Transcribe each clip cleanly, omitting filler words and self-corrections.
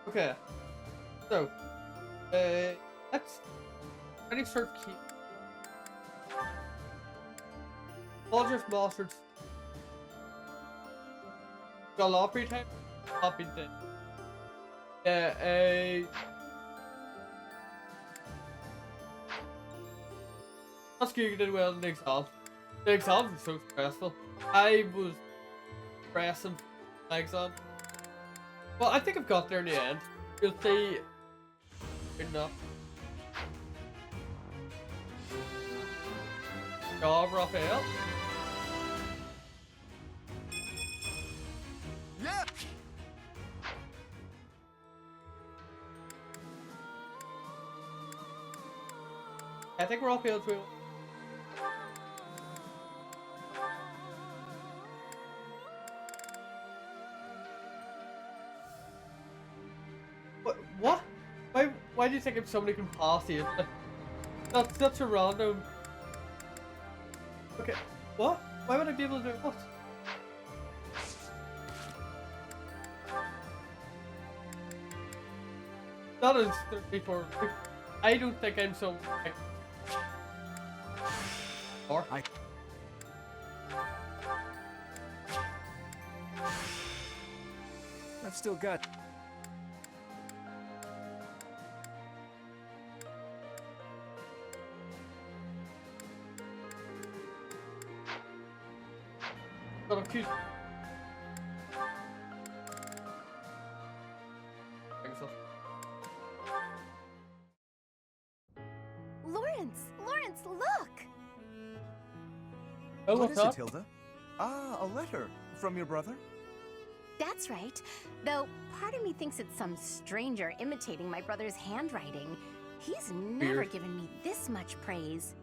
Okay, so, let's try to start keep. Soldiers mastered. Got a lot of free time? Copy thing. Yeah, that's good, you did well in the exam. The exams were so stressful. I was stressing my exam. Well, I think I've got there in the end. You'll see. Good enough. Job, Raphael. Yeah. I think Raphael's will. What? Why do you think if somebody can pass you? That's such a random. Okay, what? Why would I be able to do what? That is 34. I don't think I'm so. Or I've still got. got a few. Lawrence, look! Oh, What what's is it, up? Hilda? Ah, a letter from your brother? That's right. Though part of me thinks it's some stranger imitating my brother's handwriting. He's never Weird. given me this much praise.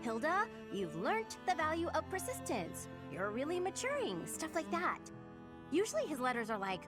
Hilda, you've learnt the value of persistence. You're really maturing, stuff like that. Usually his letters are like,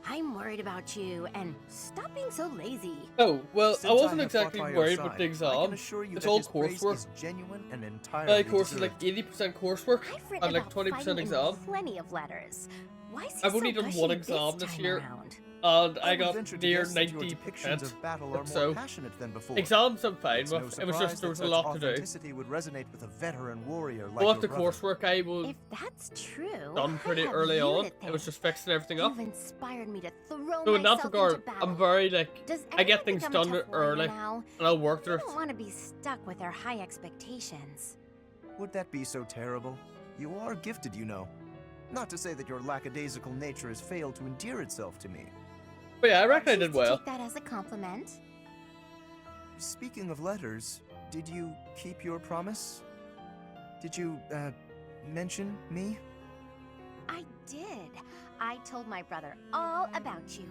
I'm worried about you, and stop being so lazy. Oh, well, Since I wasn't have fought exactly by your worried about side, the I exam. can assure you It's that all his praise coursework. is genuine and My entirely course is like deserved. 80% coursework I've written and like about 20% fighting in exam. plenty of letters. Why is he I've only so done one gushy exam this time year, around? and I would got venture to near guess that your depictions 90%. of battle are more So passionate than before. exams I'm fine It's no with. It was surprise just there was that a such lot to do. authenticity would resonate with a veteran warrior like Well, your with the brother. coursework, I was If that's true, done pretty I have early you on. to It was thank. just fixing everything up. You've inspired me to throw So in that myself regard, into battle. I'm very like Does I get anyone things think I'm a done tough warrior early, now? and I'll work I through it. don't want to be stuck with their high expectations. Would that be so terrible? You are gifted, you know. Not to say that your lackadaisical nature has failed to endear itself to me. But yeah, I reckon I Choose did to well. Take that as a compliment. Speaking of letters, did you keep your promise? Did you, mention me? I did. I told my brother all about you.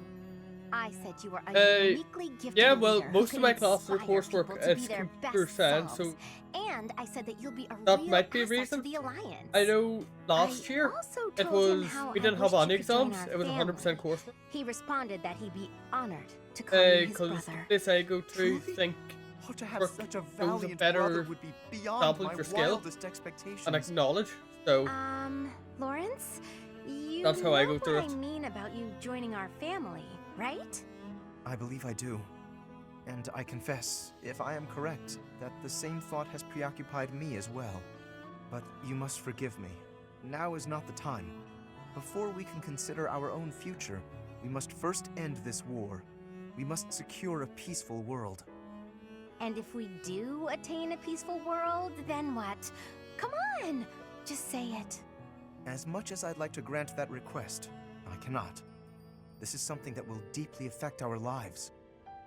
I said you were a uniquely gifted Yeah, well, leader who most of could my classes are inspire coursework. people to be It's their computer best science, selves. so And I said that you'll be a that real might be a asset reason. to the Alliance. I know last I year also it told him was how we I didn't have wished any you could join exams. our It was 100% family. coursework. He responded that he'd be honored to call you his Because brother. this I go through Truly? think Oh, to have work such a shows a valiant better brother would be beyond sample my of your skill wildest expectations. and acknowledge. So Lawrence, you That's how know I go through what it. I mean about you joining our family, right? I believe I do. And I confess, if I am correct, that the same thought has preoccupied me as well. But you must forgive me. Now is not the time. Before we can consider our own future, we must first end this war. We must secure a peaceful world. And if we do attain a peaceful world, then what? Come on, just say it. As much as I'd like to grant that request, I cannot. This is something that will deeply affect our lives.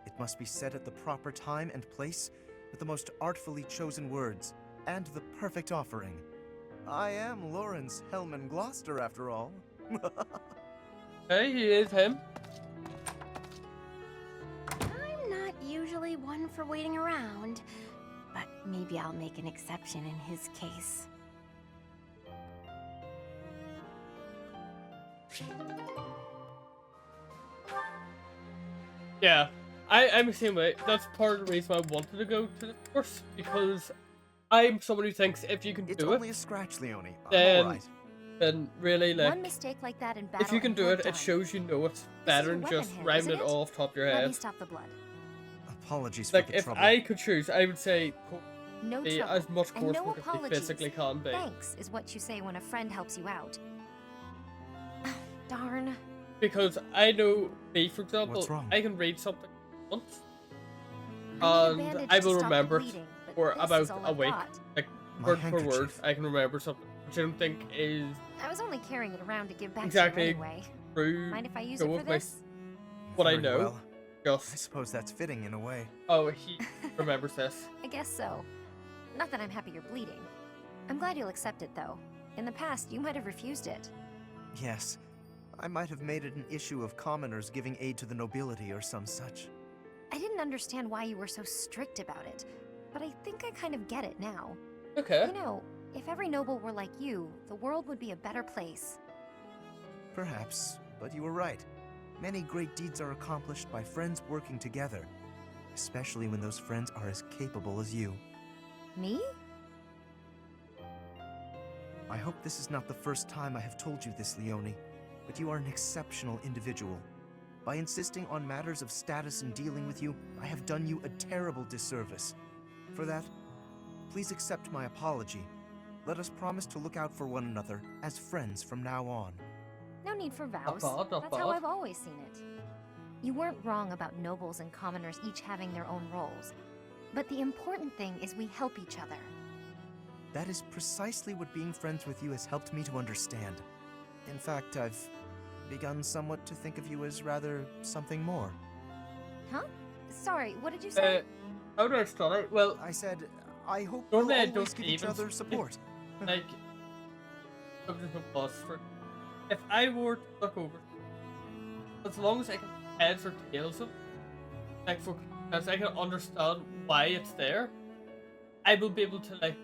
It must be said at the proper time and place, with the most artfully chosen words, and the perfect offering. I am Lawrence Hellman Gloucester, after all. hey, he is him. I'm not usually one for waiting around, but maybe I'll make an exception in his case. Yeah, I'm the same way. That's part of the reason I wanted to go to the course, because I'm someone who thinks if you can It's do only it, a scratch, Leone. I'm then alright. then really, One like, mistake like that in battle if you can and do we're it, done. it shows you know it's This is better your than weapon just hand, rhyming isn't it it? off the top of your Let me head. stop the blood. Apologies for Like, the if trouble. I could choose, I would say No be trouble. as much And no coursework as they apologies. physically can be. Thanks is what you say when a friend helps you out. Darn. Because I know me, for example, What's wrong? I can read something once, I need a and bandage I to will stop the remember it bleeding, but for this about is all a I've week. got. Like, My word for word, handkerchief. I can remember something, which I don't think is I was only carrying it around to give back exactly to you anyway. true. Mind if I use go it for with my- this? what I Very know. well. I Just, suppose that's fitting in a way. oh, he remembers this. I guess so. Not that I'm happy you're bleeding. I'm glad you'll accept it, though. In the past, you might have refused it. Yes. I might have made it an issue of commoners giving aid to the nobility or some such. I didn't understand why you were so strict about it, but I think I kind of get it now. Okay. You know, if every noble were like you, the world would be a better place. Perhaps, but you were right. Many great deeds are accomplished by friends working together, especially when those friends are as capable as you. Me? I hope this is not the first time I have told you this, Leone, but you are an exceptional individual. By insisting on matters of status in dealing with you, I have done you a terrible disservice. For that, please accept my apology. Let us promise to look out for one another as friends from now on. No need for vows. Not That's how bad. I've always seen it. You weren't wrong about nobles and commoners each having their own roles. But the important thing is we help each other. That is precisely what being friends with you has helped me to understand. In fact, I've begun somewhat to think of you as rather something more. Huh? Sorry, what did you say? How do I start it? Well, I said, I hope we'll normally I always don't give each even other support. like, I'm just gonna pause for. If I were to look over, as long as I can heads or tails of, like, for as I can understand why it's there, I will be able to like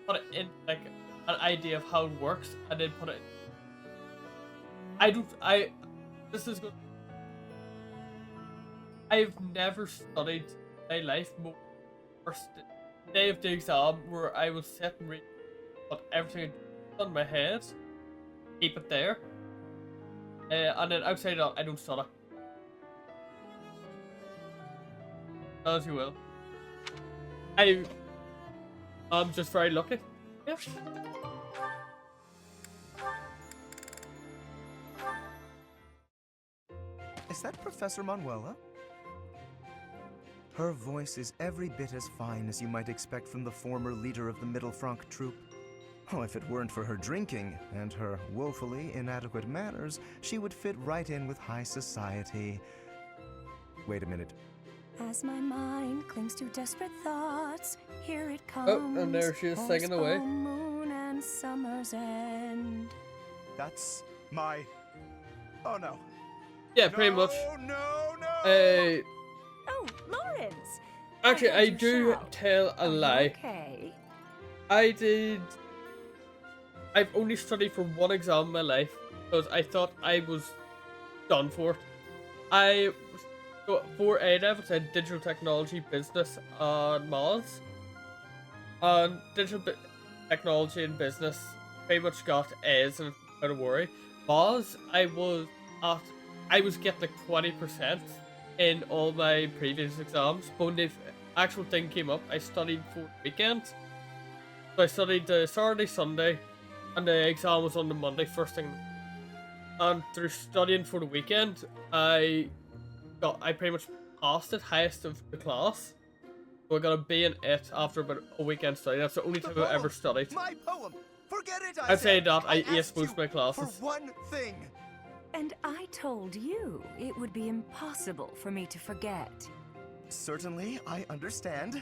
put it in like an idea of how it works and then put it. This is good. I've never studied my life more. First day of the exam where I will sit and read, put everything on my head, keep it there, and then outside that I don't study. As you will. I'm just very lucky. Yeah. Is that Professor Manuela? Her voice is every bit as fine as you might expect from the former leader of the Middle Franc troop. Oh, if it weren't for her drinking and her woefully inadequate manners, she would fit right in with high society. Wait a minute. As my mind clings to desperate thoughts, here it comes. Oh, and there she is singing away. Full moon and summer's end. That's my... Oh no. Yeah, pretty much. No! Oh, Lawrence! Actually, heard I you do shout. tell a Are you lie. Okay. I've only studied for one exam in my life because I thought I was done for it. For A level, I had digital technology, business, and maths. And technology and business pretty much got A's and out of worry. Maths, I was getting like 20% in all my previous exams, but when the actual thing came up, I studied for weekends. So I studied the Saturday, Sunday, and the exam was on the Monday, first thing. And through studying for the weekend, I pretty much passed it, highest of the class. So I got a B in it after about a weekend study. That's the only time I've ever studied. My poem! Forget it, I'd say that I aced asked most of my you classes. For one thing. And I told you it would be impossible for me to forget. Certainly, I understand.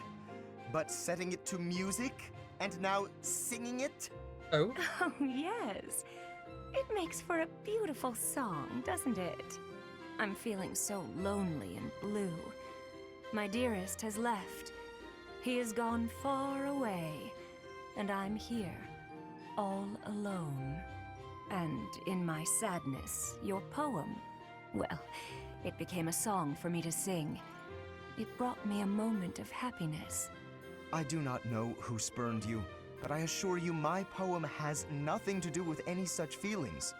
But setting it to music and now singing it? Oh, Oh, yes. It makes for a beautiful song, doesn't it? I'm feeling so lonely and blue. My dearest has left. He has gone far away, and I'm here, all alone. And in my sadness, your poem, well, it became a song for me to sing. It brought me a moment of happiness. I do not know who spurned you, but I assure you my poem has nothing to do with any such feelings.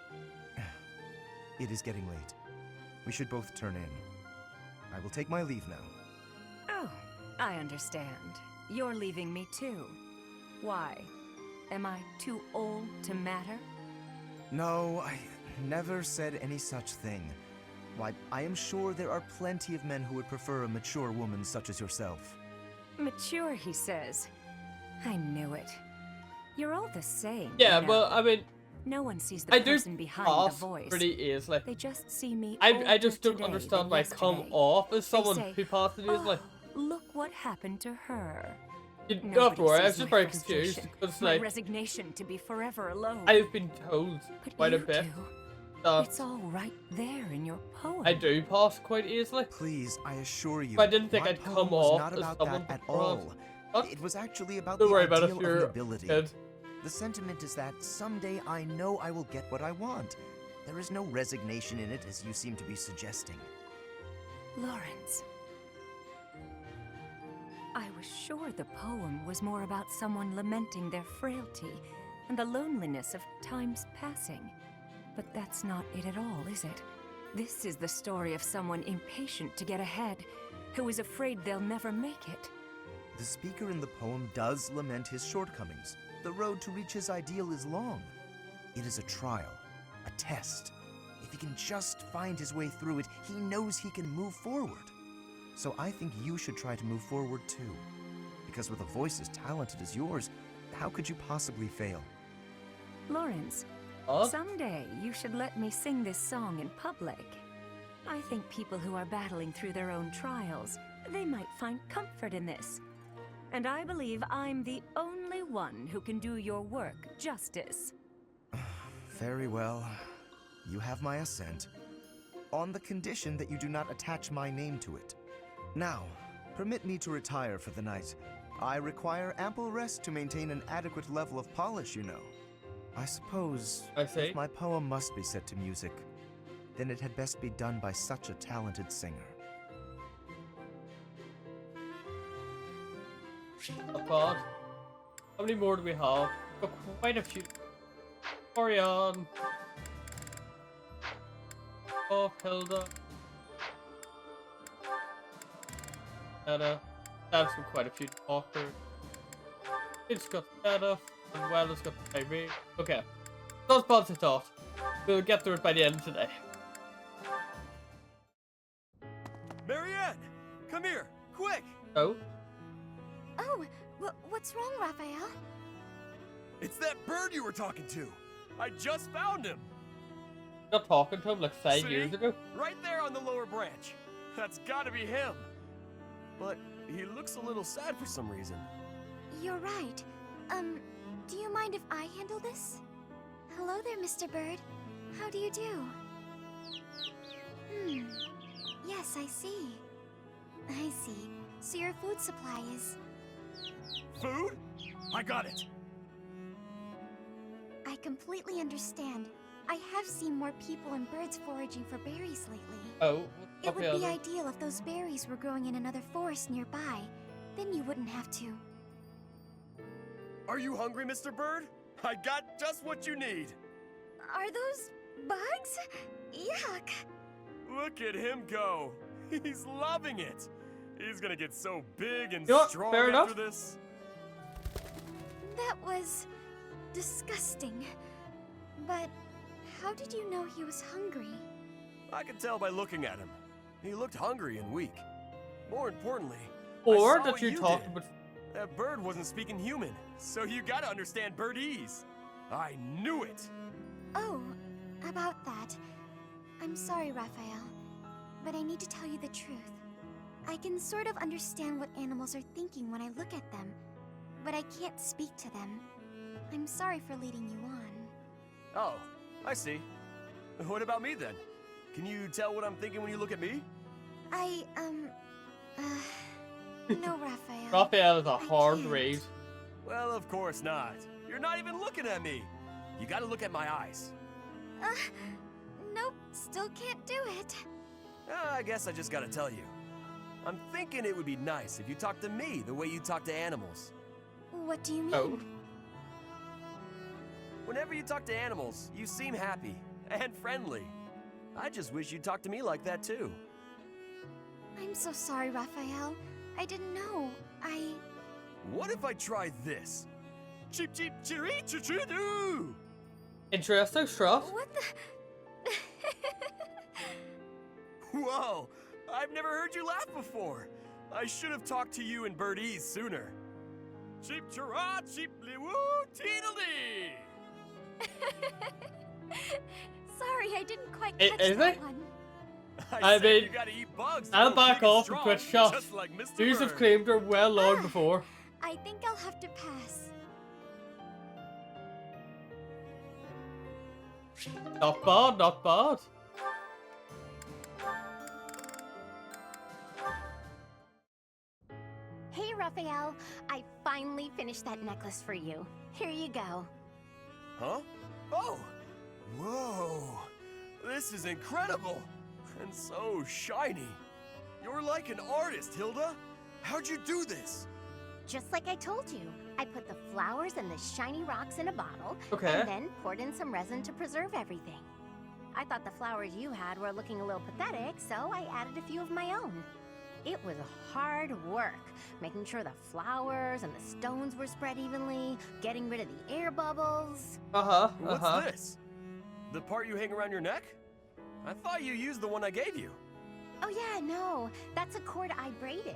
It is getting late. We should both turn in. I will take my leave now. Oh, I understand. You're leaving me too. Why? Am I too old to matter? No, I never said any such thing. Why, I am sure there are plenty of men who would prefer a mature woman such as yourself. Mature, he says. I knew it. You're all the same. Yeah, you know. well, I mean, No one sees the I do person behind the pass voice. pretty easily. They just see me. I just older don't today understand than why I come yesterday. off as They someone say, who passes easily. "Oh, look what happened to her." You don't have Nobody to worry, I was sees just my very confused frustration, because, my like, resignation to be forever alone. I've been told But quite a you bit do. that It's all right there in your poem. I do pass quite easily. Please, I assure you, But I didn't think my I'd poem come was off not as about someone that at who brought- all. What? It was actually about Don't the worry about ideal if of you're nobility. kid. The sentiment is that someday I know I will get what I want. There is no resignation in it, as you seem to be suggesting. Lawrence. I was sure the poem was more about someone lamenting their frailty and the loneliness of time's passing. But that's not it at all, is it? This is the story of someone impatient to get ahead, who is afraid they'll never make it. The speaker in the poem does lament his shortcomings. The road to reach his ideal is long. It is a trial, a test. If he can just find his way through it, he knows he can move forward. So I think you should try to move forward too. Because with a voice as talented as yours, how could you possibly fail? Lawrence, Huh? someday you should let me sing this song in public. I think people who are battling through their own trials, they might find comfort in this. And I believe I'm the only one who can do your work justice. Very well. You have my assent. On the condition that you do not attach my name to it. Now, permit me to retire for the night. I require ample rest to maintain an adequate level of polish, you know. I suppose I see. if my poem must be set to music, then it had best be done by such a talented singer. Oh god. How many more do we have? Oh, quite a few. Orion. Oh, Hilda. Anna. That's quite a few to talk to. It's got Anna, and well, it's got Amy. Okay. Not as bad as I thought. We'll get through it by the end of today. Marianne! Come here! Quick! Oh? Oh, what's wrong, Raphael? It's that bird you were talking to! I just found him! Not talking to him like 5 See? years ago. Right there on the lower branch. That's gotta be him. But he looks a little sad for some reason. You're right. Do you mind if I handle this? Hello there, Mr. Bird. How do you do? Yes, I see. I see. So your food supply is... Food? I got it! I completely understand. I have seen more people and birds foraging for berries lately. Oh, It would be okay. ideal if those berries were growing in another forest nearby. Then you wouldn't have to. Are you hungry, Mr. Bird? I got just what you need. Are those bugs? Yuck! Look at him go. He's loving it. He's gonna get so big and You know what? strong Fair after enough. this. That was disgusting. But how did you know he was hungry? I could tell by looking at him. He looked hungry and weak. More importantly, I Or saw that what you you talked did. about. That bird wasn't speaking human, so you gotta understand birdese. I knew it. Oh, about that. I'm sorry, Raphael, but I need to tell you the truth. I can sort of understand what animals are thinking when I look at them, but I can't speak to them. I'm sorry for leading you on. Oh, I see. What about me then? Can you tell what I'm thinking when you look at me? No, Raphael. Raphael is a I hard can't. read. Well, of course not. You're not even looking at me. You gotta look at my eyes. Nope, still can't do it. I guess I just gotta tell you. I'm thinking it would be nice if you talked to me the way you talk to animals. What do you mean? Oh. Whenever you talk to animals, you seem happy and friendly. I just wish you'd talk to me like that too. I'm so sorry, Raphael. I didn't know. What if I tried this? Cheep cheep chiree choo choo doo! Interesting stuff. What the? Whoa! I've never heard you laugh before. I should have talked to you in birdese sooner. Cheep chirah cheeply woo teedledee! Sorry, I didn't quite Hey, catch is that it? one. I mean, you gotta eat bugs. I'll to back grow big and off the strong, Twitch shot. just like Mr. News have Bird. claimed her well long before. I think I'll have to pass. Not bad, not bad. Hey, Raphael. I finally finished that necklace for you. Here you go. Huh? Oh! Whoa! This is incredible! And so shiny. You're like an artist, Hilda. How'd you do this? Just like I told you, I put the flowers and the shiny rocks in a bottle, Okay. and then poured in some resin to preserve everything. I thought the flowers you had were looking a little pathetic, so I added a few of my own. It was hard work, making sure the flowers and the stones were spread evenly, getting rid of the air bubbles. What's this? The part you hang around your neck? I thought you used the one I gave you. Oh yeah, no, that's a cord I braided.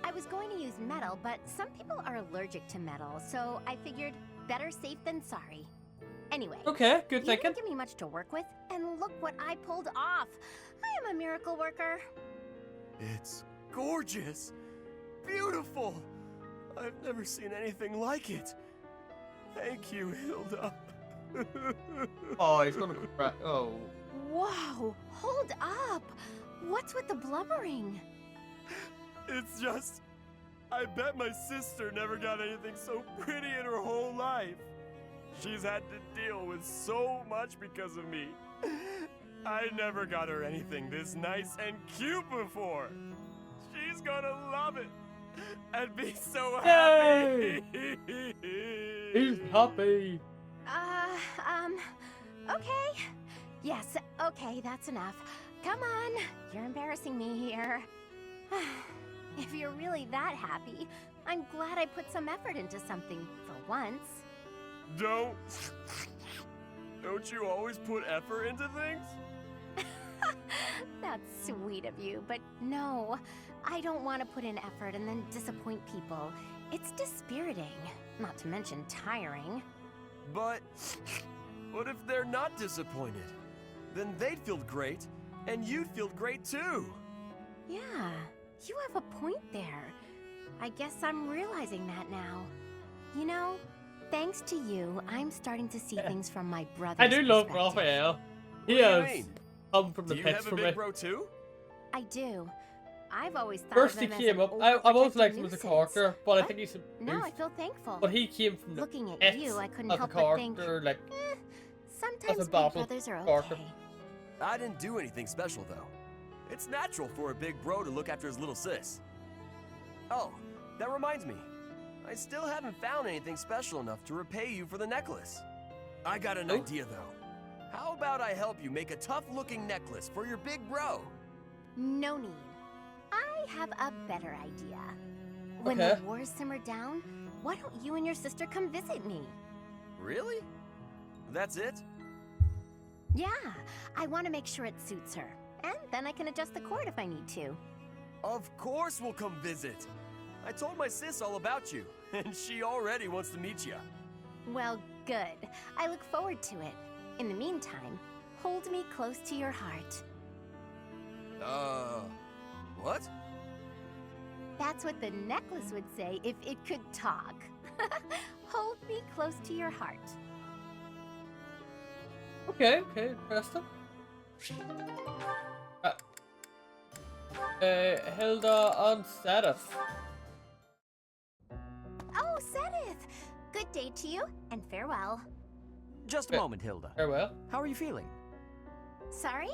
I was going to use metal, but some people are allergic to metal, so I figured better safe than sorry. Anyway, Okay, good you thinking. didn't give me much to work with, and look what I pulled off. I am a miracle worker. It's gorgeous. Beautiful. I've never seen anything like it. Thank you, Hilda. Oh, he's gonna cry. Oh. Whoa, hold up. What's with the blubbering? It's just, I bet my sister never got anything so pretty in her whole life. She's had to deal with so much because of me. I never got her anything this nice and cute before. She's gonna love it and be so happy. He's happy. Okay. Yes, okay, that's enough. Come on, you're embarrassing me here. If you're really that happy, I'm glad I put some effort into something for once. Don't you always put effort into things? That's sweet of you, but no, I don't want to put in effort and then disappoint people. It's dispiriting, not to mention tiring. But what if they're not disappointed? Then they'd feel great, and you'd feel great too. Yeah, you have a point there. I guess I'm realizing that now. You know, thanks to you, I'm starting to see things from my brother's I do love perspective. Raphael. He What do you has mean? come from the Do you pits have a for me. big bro too? I do. I've always thought First of he him came as up. an I've always overprotective liked him as a nuisance. character, but I What? think he's a Now I boost. feel thankful. But he came from the Looking at pits you, I couldn't as a help but think, character, like sometimes big battle brothers are character. okay. I didn't do anything special though. It's natural for a big bro to look after his little sis. Oh, that reminds me. I still haven't found anything special enough to repay you for the necklace. I got an Oh. idea though. How about I help you make a tough-looking necklace for your big bro? No need. I have a better idea. When Okay. the wars simmer down, why don't you and your sister come visit me? Really? That's it? Yeah, I want to make sure it suits her. And then I can adjust the cord if I need to. Of course we'll come visit. I told my sis all about you, and she already wants to meet you. Well, good. I look forward to it. In the meantime, hold me close to your heart. What? That's what the necklace would say if it could talk. Hold me close to your heart. Okay, interesting. Hilda and Sedith. Oh, Sedith! Good day to you, and farewell. Just a moment, Hilda. Farewell. How are you feeling? Sorry?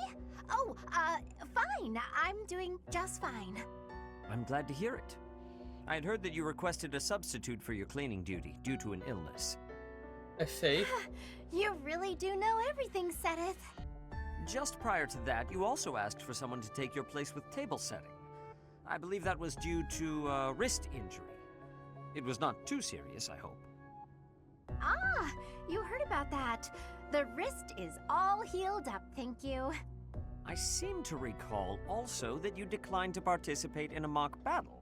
Oh, fine. I'm doing just fine. I'm glad to hear it. I had heard that you requested a substitute for your cleaning duty due to an illness. I see. You really do know everything, Sedith. Just prior to that, you also asked for someone to take your place with table setting. I believe that was due to a wrist injury. It was not too serious, I hope. Ah, you heard about that. The wrist is all healed up, thank you. I seem to recall also that you declined to participate in a mock battle.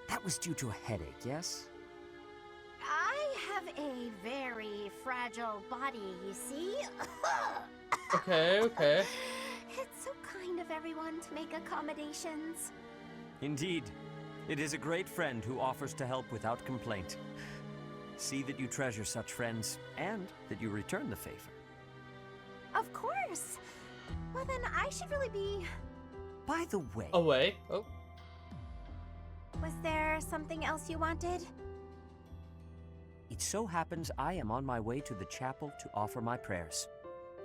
That was due to a headache, yes? I have a very fragile body, you see? Okay. It's so kind of everyone to make accommodations. Indeed. It is a great friend who offers to help without complaint. See that you treasure such friends, and that you return the favor. Of course. Well, then I should really be... By the way, Away. Oh. Was there something else you wanted? it so happens I am on my way to the chapel to offer my prayers.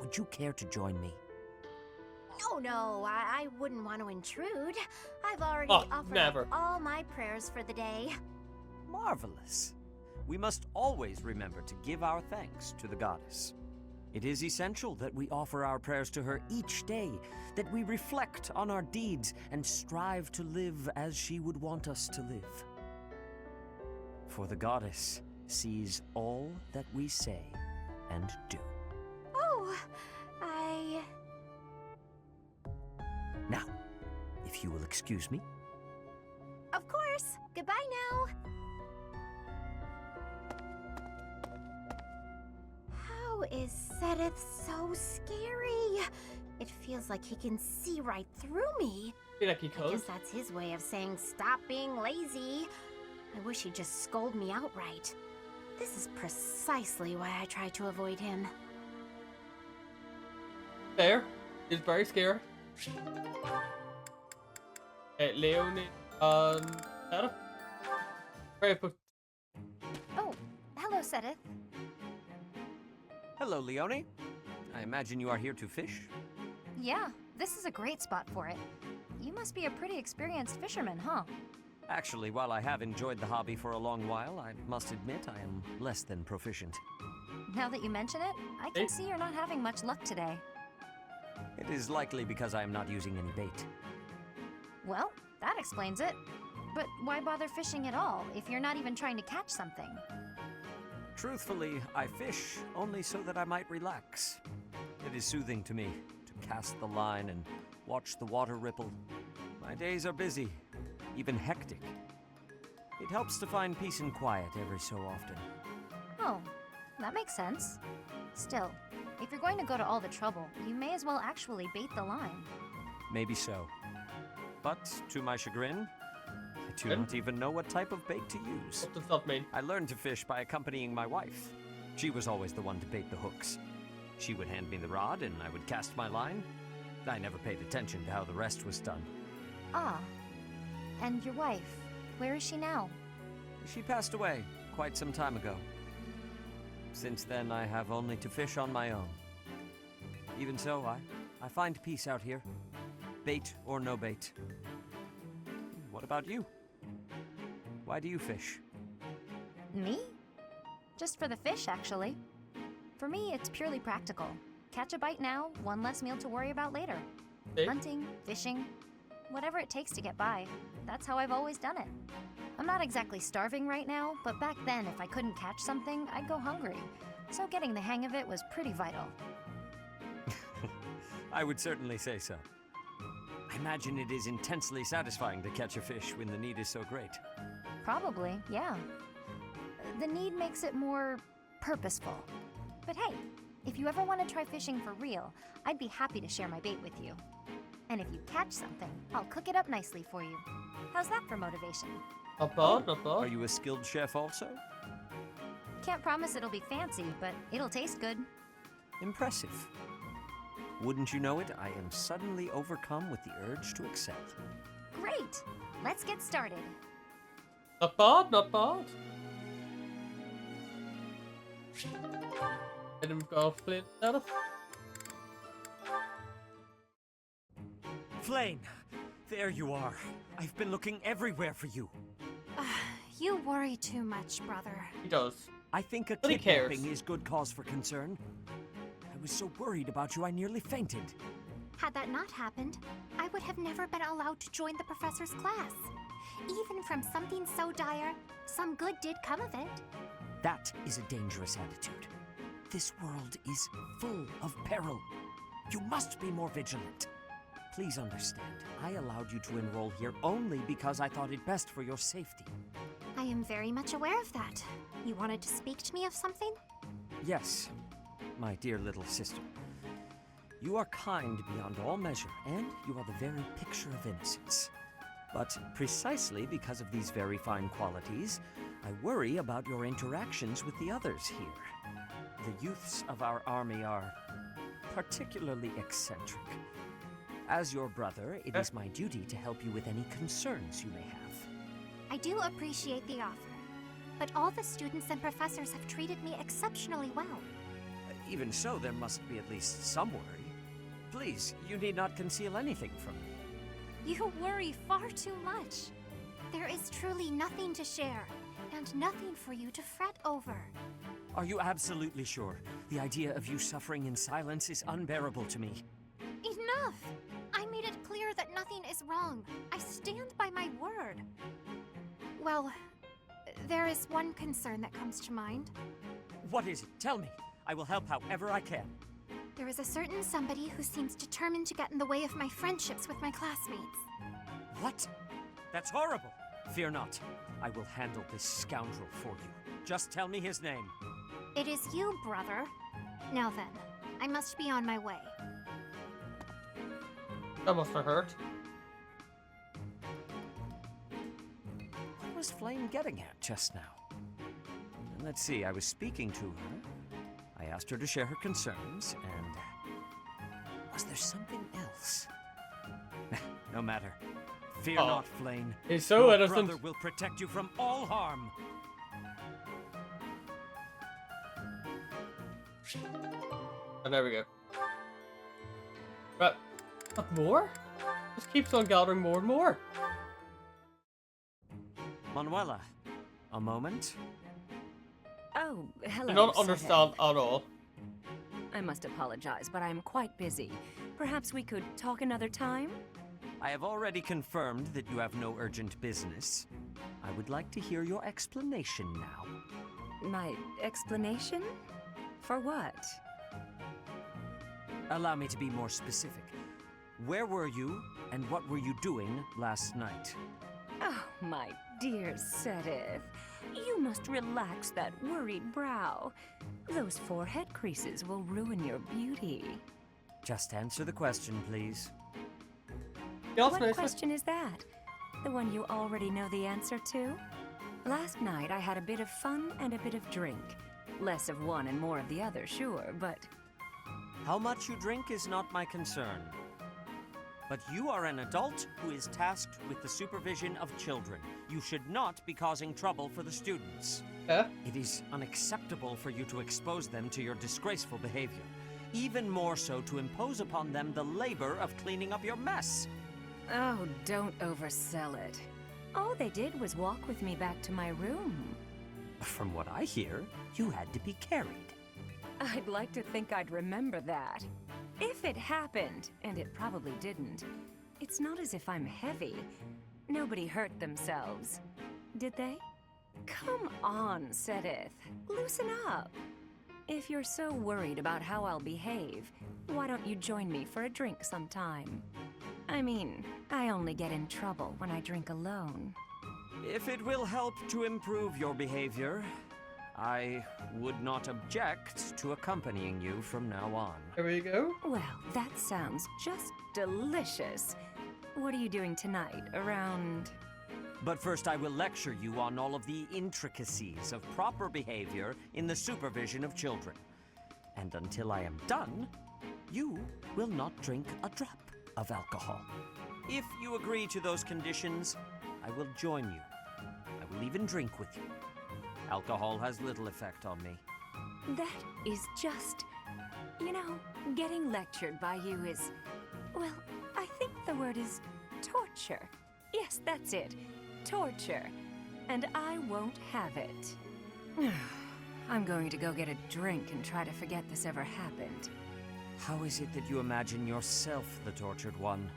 Would you care to join me? Oh, no, I wouldn't want to intrude. I've already Oh, offered never. up all my prayers for the day. Marvelous. We must always remember to give our thanks to the goddess. It is essential that we offer our prayers to her each day, that we reflect on our deeds and strive to live as she would want us to live. For the goddess sees all that we say and do. Oh, Now, if you will excuse me. Of course. Goodbye now. How is Sedith so scary? It feels like he can see right through me. Feel like he I could. guess that's his way of saying stop being lazy. I wish he'd just scold me outright. This is precisely why I try to avoid him. There. He's very scared. Leonie Sarah? Right, but Oh, hello, Sedith. Hello, Leonie. I imagine you are here to fish? Yeah, this is a great spot for it. You must be a pretty experienced fisherman, huh? Actually, while I have enjoyed the hobby for a long while, I must admit I am less than proficient. Now that you mention it, I Hey. can see you're not having much luck today. It is likely because I am not using any bait. Well, that explains it. But why bother fishing at all if you're not even trying to catch something? Truthfully, I fish only so that I might relax. It is soothing to me to cast the line and watch the water ripple. My days are busy, even hectic. It helps to find peace and quiet every so often. Oh, that makes sense. Still, if you're going to go to all the trouble, you may as well actually bait the line. Maybe so. But to my chagrin, I do Good. not even know what type of bait to use. what does that mean? I learned to fish by accompanying my wife. She was always the one to bait the hooks. She would hand me the rod and I would cast my line. I never paid attention to how the rest was done. Ah. And your wife, where is she now? She passed away quite some time ago. Since then, I have only to fish on my own. Even so, I find peace out here. Bait or no bait. What about you? Why do you fish? Me? Just for the fish, actually. For me, it's purely practical. Catch a bite now, one less meal to worry about later. See? Hunting, fishing, whatever it takes to get by. That's how I've always done it. I'm not exactly starving right now, but back then, if I couldn't catch something, I'd go hungry. So getting the hang of it was pretty vital. I would certainly say so. I imagine it is intensely satisfying to catch a fish when the need is so great. Probably, yeah. The need makes it more purposeful. But hey, if you ever want to try fishing for real, I'd be happy to share my bait with you. And if you catch something, I'll cook it up nicely for you. How's that for motivation? Not bad, not bad. Are you a skilled chef also? Can't promise it'll be fancy, but it'll taste good. Impressive. Wouldn't you know it, I am suddenly overcome with the urge to excel. Great! Let's get started. Not bad, not bad. And then we've got Flint Sarah. Flame, there you are. I've been looking everywhere for you. You worry too much, brother. He does. I think a But he cares. kidnapping is good cause for concern. I was so worried about you I nearly fainted. Had that not happened, I would have never been allowed to join the professor's class. Even from something so dire, some good did come of it. That is a dangerous attitude. This world is full of peril. You must be more vigilant. Please understand, I allowed you to enroll here only because I thought it best for your safety. I am very much aware of that. You wanted to speak to me of something? Yes, my dear little sister. You are kind beyond all measure, and you are the very picture of innocence. But precisely because of these very fine qualities, I worry about your interactions with the others here. The youths of our army are particularly eccentric. As your brother, it is my duty to help you with any concerns you may have. I do appreciate the offer, but all the students and professors have treated me exceptionally well. Even so, there must be at least some worry. Please, you need not conceal anything from me. You worry far too much. There is truly nothing to share, and nothing for you to fret over. Are you absolutely sure? The idea of you suffering in silence is unbearable to me. Enough! I made it clear that nothing is wrong. I stand by my word. Well, there is one concern that comes to mind. What is it? Tell me. I will help however I can. There is a certain somebody who seems determined to get in the way of my friendships with my classmates. What? That's horrible. Fear not. I will handle this scoundrel for you. Just tell me his name. It is you, brother. Now then, I must be on my way. That must have hurt. What was Flame getting at just now? And let's see, I was speaking to her. I asked her to share her concerns, and... was there something else? No matter. Fear not, Flame. He's so Your innocent. brother will protect you from all harm. And there we go. But more? Just keeps on gathering more and more. Manuela, a moment? Oh, hello. I don't Sir understand Henry. at all. I must apologize, but I am quite busy. Perhaps we could talk another time? I have already confirmed that you have no urgent business. I would like to hear your explanation now. My explanation? For what? Allow me to be more specific. Where were you, and what were you doing last night? Oh, my dear Sedith. You must relax that worried brow. Those forehead creases will ruin your beauty. Just answer the question, please. Yeah, What nice. question is that? The one you already know the answer to? Last night I had a bit of fun and a bit of drink. Less of one and more of the other, sure, but... How much you drink is not my concern. But you are an adult who is tasked with the supervision of children. You should not be causing trouble for the students. Yeah? It is unacceptable for you to expose them to your disgraceful behavior. Even more so to impose upon them the labor of cleaning up your mess. Oh, don't oversell it. All they did was walk with me back to my room. From what I hear, you had to be carried. I'd like to think I'd remember that. If it happened, and it probably didn't, it's not as if I'm heavy. Nobody hurt themselves. Did they? Come on, Sedith. Loosen up. If you're so worried about how I'll behave, why don't you join me for a drink sometime? I mean, I only get in trouble when I drink alone. If it will help to improve your behavior, I would not object to accompanying you from now on. There we go. Well, that sounds just delicious. What are you doing tonight, around... But first I will lecture you on all of the intricacies of proper behavior in the supervision of children. And until I am done, you will not drink a drop of alcohol. If you agree to those conditions, I will join you. I will even drink with you. Alcohol has little effect on me. That is just... You know, getting lectured by you is... Well, I think the word is torture. Yes, that's it. Torture. And I won't have it. I'm going to go get a drink and try to forget this ever happened. How is it that you imagine yourself the tortured one?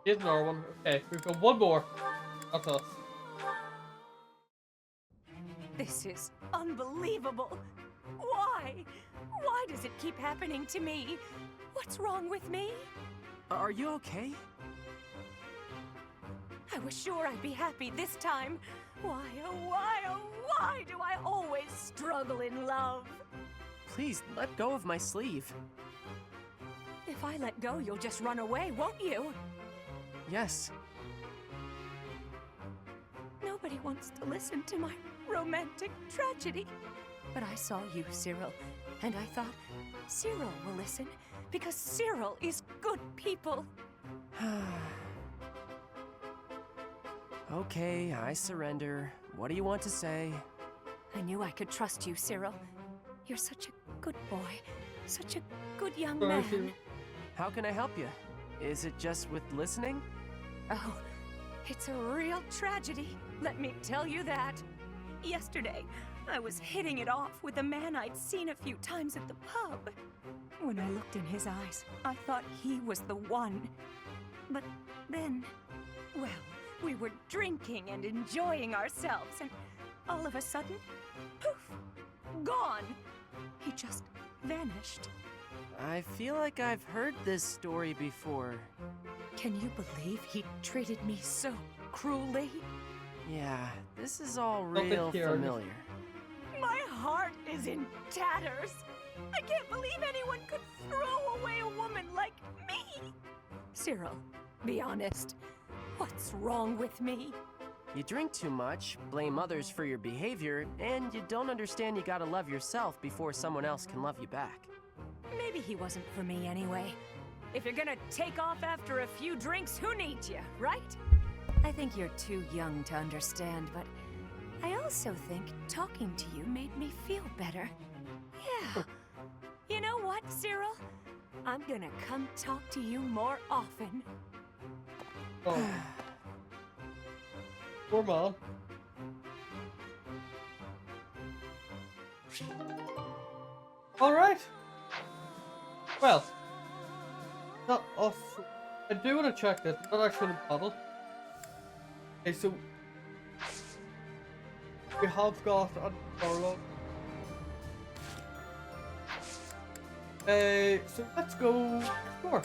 Here's another one. Okay, we've got one more. That's us. This is unbelievable. Why? Why does it keep happening to me? What's wrong with me? Are you okay? I was sure I'd be happy this time. Why, oh why, oh why do I always struggle in love? Please, let go of my sleeve. If I let go, you'll just run away, won't you? Yes. Nobody wants to listen to my romantic tragedy. But I saw you, Cyril, and I thought, Cyril will listen, because Cyril is good people. Okay, I surrender. What do you want to say? I knew I could trust you, Cyril. You're such a good boy, such a good young Sorry, man. Cyril. How can I help you? Is it just with listening? Oh, it's a real tragedy, let me tell you that. Yesterday, I was hitting it off with a man I'd seen a few times at the pub. When I looked in his eyes, I thought he was the one. But then, well, we were drinking and enjoying ourselves, and all of a sudden, poof, gone. He just vanished. I feel like I've heard this story before. Can you believe he treated me so cruelly? Yeah, this is all Don't real think you're- familiar. My heart is in tatters. I can't believe anyone could throw away a woman like me. Cyril, be honest. What's wrong with me? You drink too much, blame others for your behavior, and you don't understand you gotta love yourself before someone else can love you back. Maybe he wasn't for me anyway. If you're gonna take off after a few drinks, who needs you, right? I think you're too young to understand, but I also think talking to you made me feel better. Yeah. You know what, Cyril? I'm gonna come talk to you more often. Oh. Poor mom. Alright. Well. Not off. I do want to check this. Not actually in the bottle. Okay, so we have got a prologue. So let's go explore.